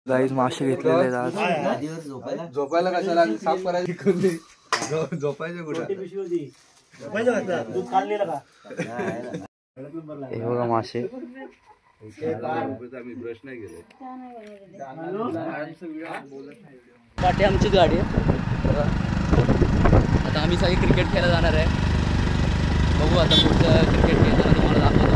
Guys मासे घेतलेले आज झोपायला कशाला साफ करायची झोपायचे कुठे हे बघा मासे आम्ही ब्रश नाही केले पाठी आमची गाडी आहे. आता आम्ही सगळे क्रिकेट खेळायला जाणार आहे. बघू आता पुढचं क्रिकेट खेळताना तुम्हाला दाखवतो.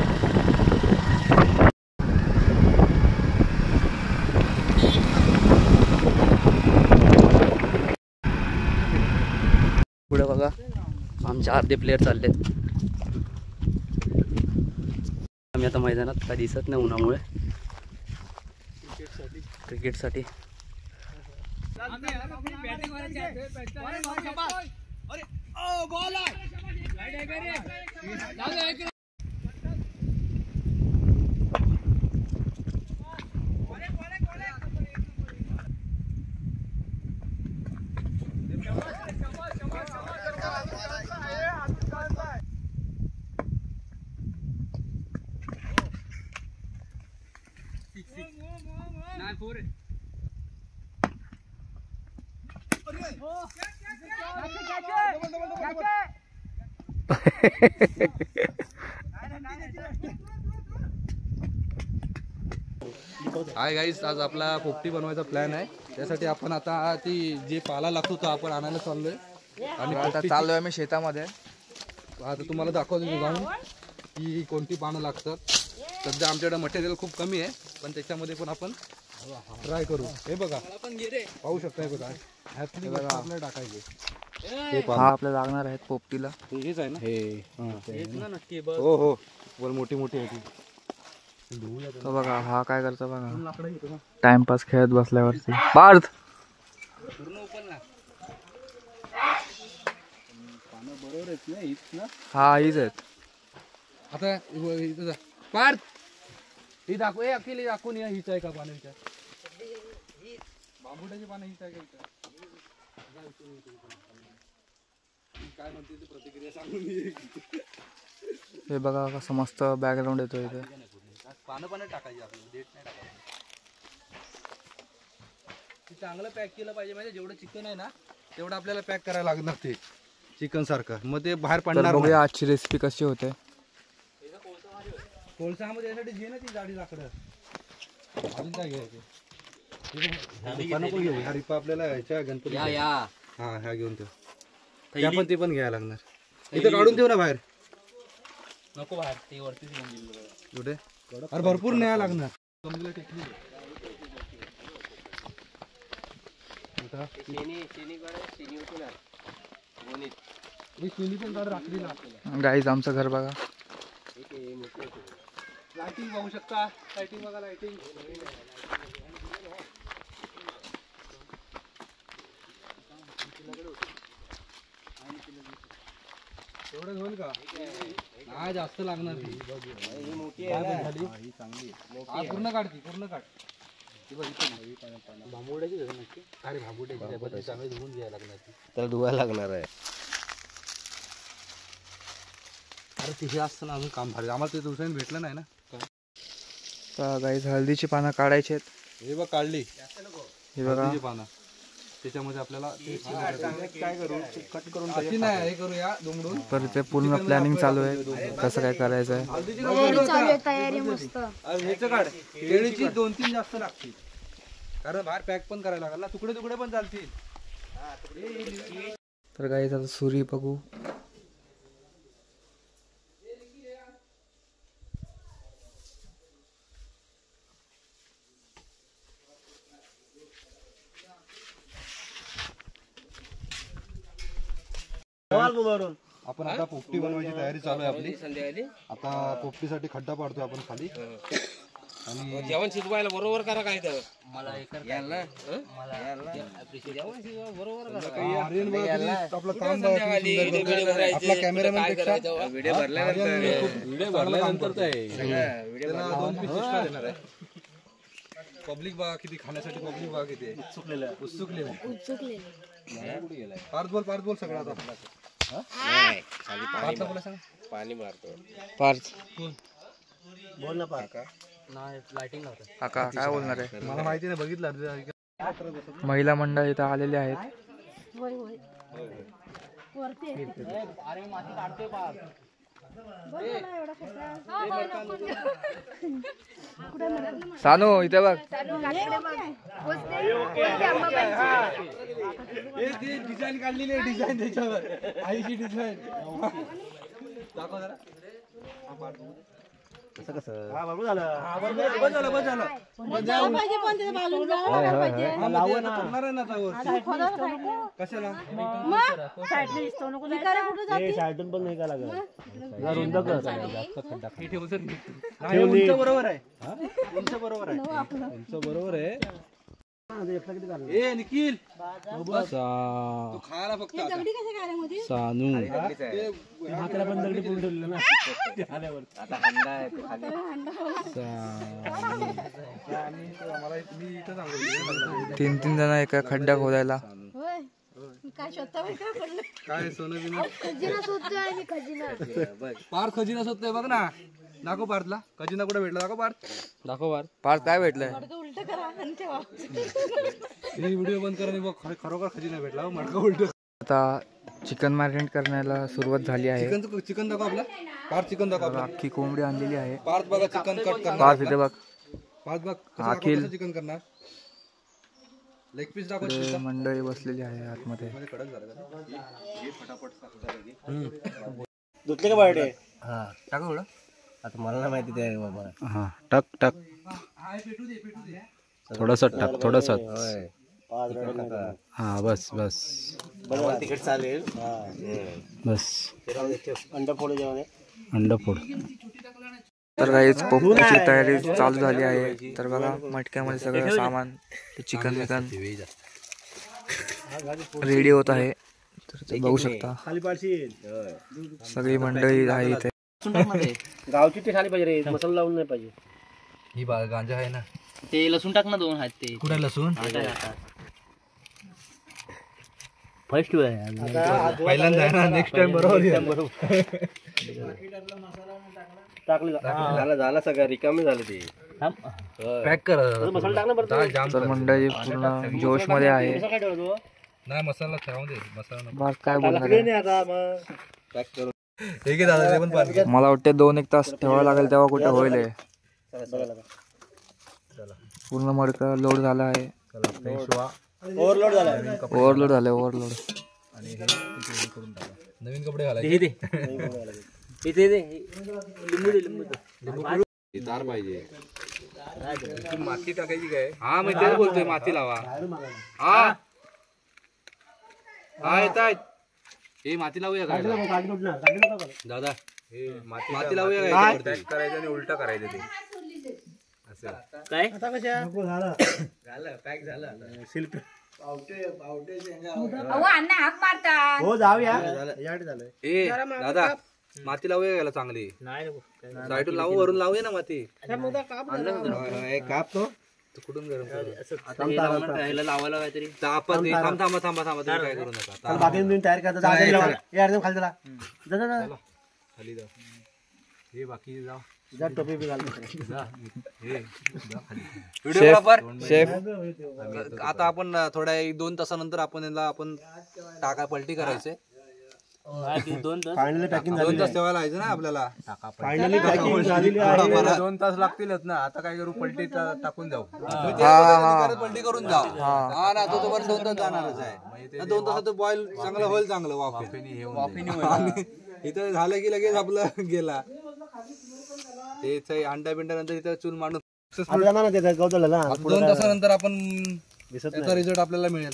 पुढे बघा आमचे अर्धे प्लेयर चाललेत. आम्ही आता मैदानात काय दिसत नाही उन्हामुळे क्रिकेटसाठी. हाय गाईस, आज आपला पोपटी बनवायचा प्लॅन आहे. त्यासाठी आपण आता ती जे पाला लागतो तो आपण आणायला चाललोय आणि आता चाललोय आम्ही शेतामध्ये. आता तुम्हाला दाखवतो जाऊन की कोणती पानं लागतात. सध्या आमच्याकडे मटेरियल खूप कमी आहे, पण त्याच्यामध्ये पण आपण ट्राय करू. हे बघा पाहू शकता, हे बघा ह्यातली बघा आपल्याला टाकायचे. हा आपल्याला लागणार आहेत पोपटीला. हेच आहे ना हे? नक्की हो हो, वर मोठी मोठी आहे ती. तो बघा हा काय करतो बघा, टाइमपास खेळत बसल्यावरती. पार्थ हा हीच आहेत. आता पार्थ ही दाखव, हे अखिल दाखवून या, हीच आहे का पानं? विचार बांबुटाची पानं हीच आहे का? काय म्हणते ती प्रतिक्रिया सांगून. हे बघा कसं मस्त बॅकग्राऊंड येतो इथे. पानं टाकायची, आपल्याला देठ नाही टाकायची. चांगलं पॅक केलं पाहिजे. म्हणजे जेवढं चिकन आहे ना तेवढं आपल्याला पॅक करायला लागणार ते चिकन सारखं, मग ते बाहेर पडणार. बघूया आजची रेसिपी कशी होते. कोळसामध्ये यासाठी घे ना ती जाडी लाकडं. अजून काय घ्यायचे? ह्या रिपा आपल्याला ह्याच्या गणपती हा ह्या घेऊन ठेव. पण ते पण घ्यायला लागणार. इथं काढून ठेव ना बाहेर. नको बाहेर, ते वरतीच घेऊन गेलो. कुठे? अरे भरपूर न्याय लागणार. गाईज आमचं घर बघा. लाइटिंग बघू शकता. लाइटिंग बघा, लाइटिंग. एवढं होईल का? नाही जास्त लागणार. पूर्ण काढ, पूर्ण काढ. भांबुड्याची नक्की. अरे भांबुड्याची चांगली धुवून घ्यायला लागणार. त्याला धुवायला लागणार आहे. अरे तिथे असताना अजून काम भारी. आम्हाला ते दिवसांनी भेटलं नाही ना. गाईज हळदीची पानं काढायची आहेत. हे बघ काढली. हे बघा पानं. त्याच्यामध्ये आपल्याला काय करू, कट करून नाही हे करूया दुमडून. तर ते पूर्ण प्लॅनिंग चालू आहे कसं काय करायचं आहे. केळीची 2-3 जास्त लागतील, कारण बाहेर पॅक पण करायला लागेल ना. तुकडे तुकडे पण चालतील. तर गाईज आता सुरी बघू. आपण आता पोपटी बनवायची तयारी चालू आहे आपली. आता पोपटीसाठी खड्डा पाडतोय आपण खाली. आणि जेवण शिजवायला बरोबर करा. काय तर मला आपला कॅमेरामॅन पेक्षा व्हिडिओ भरल्यानंतर पब्लिक बघा किती, खाण्यासाठी पब्लिक बघा किती उत्सुकलेलं. पार्थ बोल सगळं आता. पाणी मारतो. पार्थ बोल ना पार्थ. लाइटिंग लावतात. काका काय बोलणार आहे? मला माहिती नाही, बघितलं. महिला मंडळ इथं आलेले आहेत. अरे माती काढतोय पाक. सानू इथे बघ. डिझाईन काढलेली आहे, डिझाईन त्याच्यावर आईची डिझाईन दाखव जरा. कसं कसं बरोबर झालं. कशाला उंच बरोबर आहे, उंच बरोबर आहे, उंच बरोबर आहे. ए निखिल तू खायला फक्त सानू तीन जण एका खड्डा खोदायला. काय सोनं बिना पार्थ खजिना शोधतोय बघ ना. दाखव पार्थला खजिना कुठे भेटला, दाखव पार्थ, दाखव पार्थ. पार्थ काय भेटलंय? व्हिडिओ बंद करा. बघ खरोखर खजिना भेटला, मडका उलट. आता चिकन मॅरिनेट करण्याला सुरुवात झाली आहे. चिकन दाखव आपला पार्थ, चिकन दाखव आपला. अख्खी कोंबडी आणलेली आहे. पार्थ बघा चिकन कट करणार. पार्थ इथे बघ. पार्थ बघ अखिल चिकन करणार. लेग पीस दाखव. मंडळी बसलेली आहे आतमध्ये. कडक झालं धुतले का बर्डे? हा टाका थोडं. आता मला नाही माहिती ते बाबा. हा टक टक थोडस टक थोडस. हा बस बस तिकीट चालेल. बस. अंडा फोड जेवण अंडा फोड. तर काहीच पोपटीची तयारी चालू झाली आहे. तर बघा मटक्यामध्ये सगळं सामान चिकन विकन रेडी होत आहे. तर ते बघू शकता खाली पाडशी सगळी मंडळी आहे इथे. गावची ते खाली पाहिजे रे, मसाला लावून नाही पाहिजे. ही गांजा आहे ना. ते लसूण टाक ना, 2 आहेत ते. कुठे लसूण? फर्स्ट आहे पहिल्यांदा आहे ना, नेक्स्ट टाइम बरोबर टाकले. झाला सगळं रिकामी झालं ते. पॅक कर. मसाला टाक ना बरं. तर मंडळी पूर्ण जोश मध्ये आहे. काय ठेवतो नाही मसाला ठेवून दे. मसाला बस काय बोलणार आहे? आता मग पॅक करू. ठीक आहे दादा, ते पण पार्थ. मला वाटते 2-1 तास ठेवावं लागेल तेव्हा कुठे होईल हे. पूर्ण मडकं लोड झाला आहे. ओव्हरलोड झाला. ओव्हरलोड झालं ओव्हरलोड. नवीन कपडे घालायचे. तार पाहिजे. माती टाकायची काय? हा मी तेच बोलतोय, माती लावा. हा हा येत आहेत. हे माती लावूया काय दादा? माती लावूया काय? करायचं आणि उलटा करायचं ते असं काय आता कशा झालं पॅक झालं. शिल्प हो जाऊया. झालं ए दादा, माती लावूया याला चांगली. साईडून लावू, वरून लावूया ना माती. काप तो कुठून गरम लावायला काहीतरी. थांबा थांबा थांबा थांबा, तुम्ही काय करू नका. बाकी तुम्ही तयार करता. खाली चला खाली जा. हे बाकी जा. टोपी बी घाल. व्हिडिओग्राफर शेफ आता आपण थोड्या 1-2 तासानंतर आपण याला आपण पलटी करायचे. 2 तास फायनली पॅकिंग 2 तास ठेवायला लावायचं ना आपल्याला. फायनली पॅकिंग झालेली आहे. 2 तास लागतीलच ना. आता काय करू, पलटी टाकून जाऊ. पलटी करून जाऊ. हा ना, तो बरं 2 तास जाणारच आहे. 2 तासात बॉईल चांगलं होईल, चांगलं वाफेने. इथं झालं की लगेच आपलं गेला ते अंडा बिंडा. नंतर इथं चूल मांडून 2 तासानंतर आपण त्याचा रिझल्ट आपल्याला मिळेल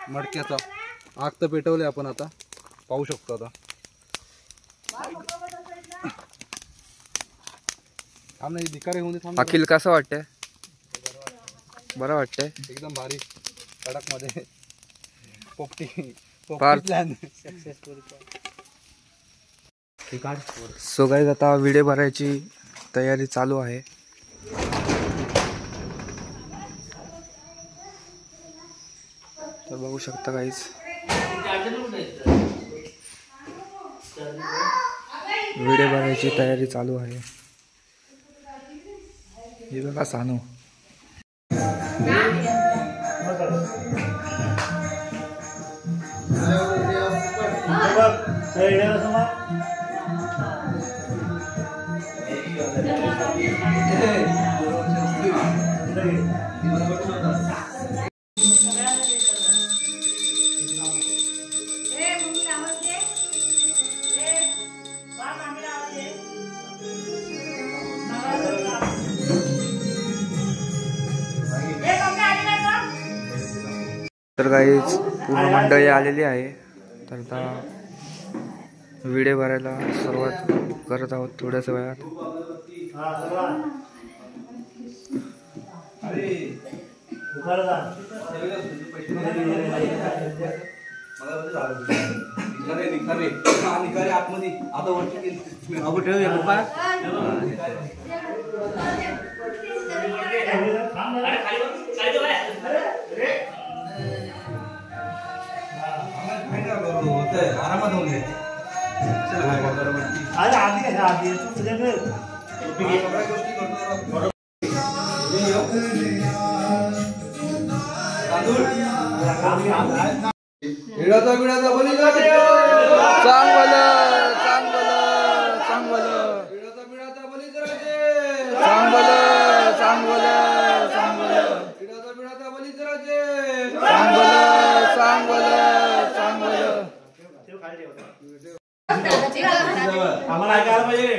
मडक्याचा. आग तर पेटवले आपण, आता पाहू शकतो. आता थांब नाही, धिकारी होऊन थांब. अखिल कसं वाटतंय? बरं वाटतंय एकदम भारी कडक मध्ये. पोपटी पार्थ. सो गाईज आता विडे भरायची तयारी चालू आहे. तर बघू शकता गाईज विडे भरायची तयारी चालू आहे. हे बघा सानू. तर गाईज पूर्ण मंडळी आलेली आहे. तर आता विडे भरायला सुरुवात करत आहोत थोड्याच वेळात. आरामात होऊन घे. बिडाचा बली चांगलं चांगलं चांगलं बिडाचा बली करायचे. चांगलं चांगलं चांगलं बिडाचा बली करायचे. चांगलं चांगलं चांगलं. आम्हाला ऐकायला पाहिजे.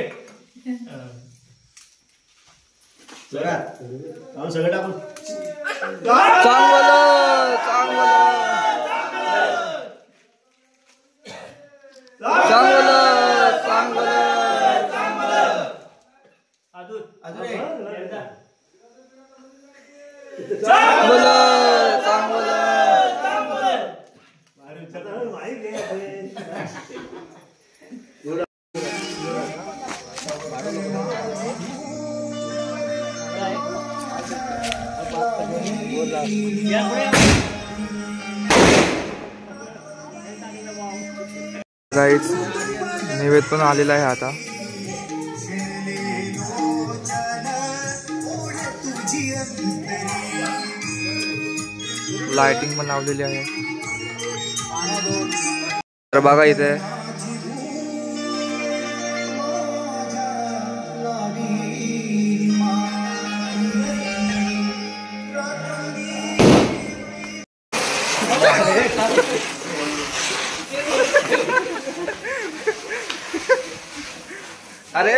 सगळं टाकून चांगलं चांगलं चांगलं चांगलं गाईज नैवेद्य पण आलेला आहे आता. लाइटिंग पण लावलेली आहे. तर बघा इथे अरे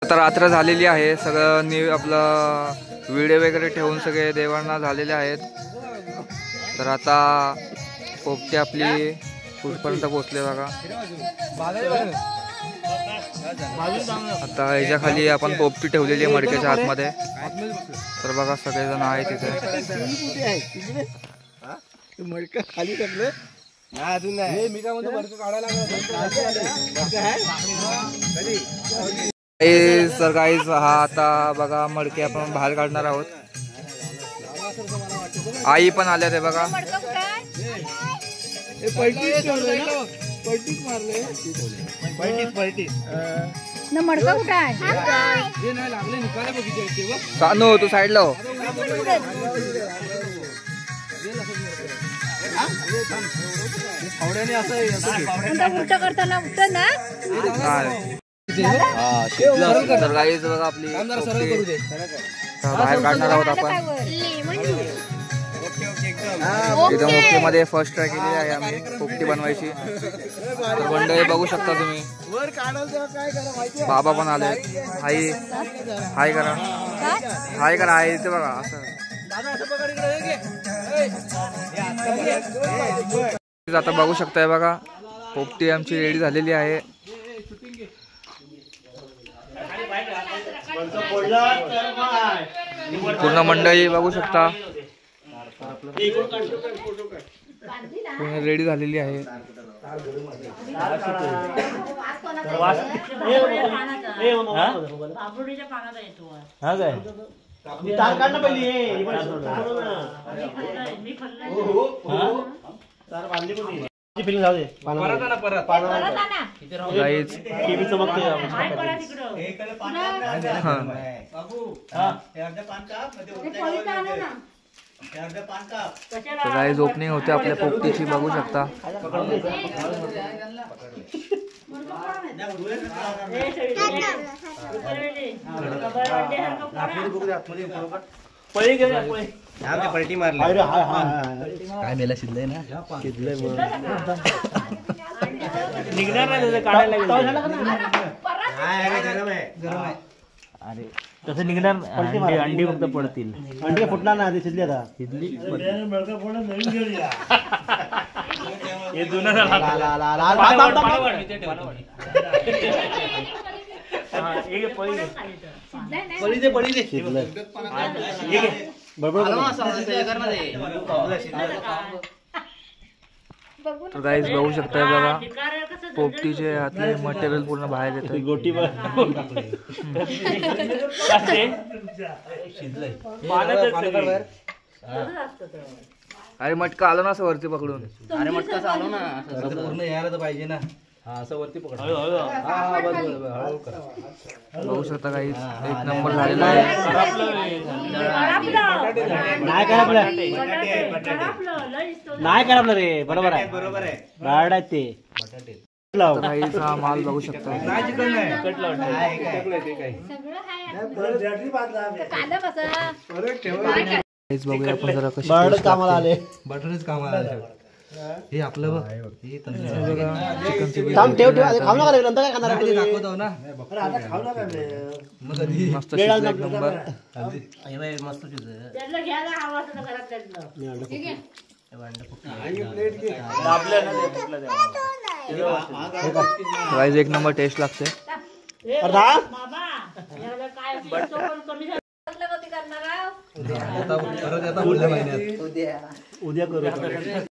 आता रात्र झालेली आहे. सगळं आपलं व्हिडिओ वगैरे ठेवून सगळे देवांना झालेले आहेत. तर आता पोपटी आपली कुठपर्यंत पोहोचले बघा. आता याच्या खाली आपण पोपटी ठेवलेली आहे मडक्याच्या आतमध्ये. तर बघा सगळेजण आहेत तिथे. मडकं खाली टाकलं अजून नाही. मी काय म्हणतो मडकं काढायला तर गाईज हा आता बघा मडके आपण बाहेर काढणार आहोत. आई पण आल्या ते बघा. मडका कुठं आहे? सानू तू साईडला हो. उलट करताना उठत ना. तर गाईज बघा आपली बाहेर काढणार आहोत आपण. इथं मोठीमध्ये फर्स्ट ट्राय केली आहे आम्ही पोपटी बनवायची. तर मंडळी बघू शकता तुम्ही. बाबा पण आले. हाय हाय करा हाय करा. हाय इथे बघा असं. आता बघू शकताय बघा पोपटी आमची रेडी झालेली आहे. पूर्ण मंडळी बघू शकता रेडी झालेली आहे. गाईज गाईज ओपनिंग होते आपल्या पोपटीची बघू शकता. पलटी मारली काय मेला शिजलंय ना निघणार नाही काढायला गरम आहे. अरे तसं निघणार अंडी फक्त पडतील. अंडी फुटणार ना आधी शिजली आता शिजली हे जुनं तर गाईज बघू शकताय बघा पोपटीचे आतले मटेरियल पूर्ण बाहेर येतं. गोटी अरे मटका आलो ना असं वरती पकडून. अरे मटका चालू ना पूर्ण यायला तर पाहिजे ना. हा असं वरती पकड. बघू शकता गाईज एक नंबर झालेला आहे. नाही करपलं नाही करपलं रे. बरोबर आहे गाड आहे ते. गाईज हा माल बघू शकता. गाईज बघूया आपण जरा कशी बर्ड कामाला आले. बटरच कामाला आले. हे आपलं बघ हे थांब ठेव ठेव खाऊ नका रे. नंतर काय खाणार आपण? दाखवतो ना मग कधी मस्त शिजलं एक नंबर. मस्त गाईज एक नंबर टेस्ट लागते. परत आता पुढल्या महिन्यात उद्या करू.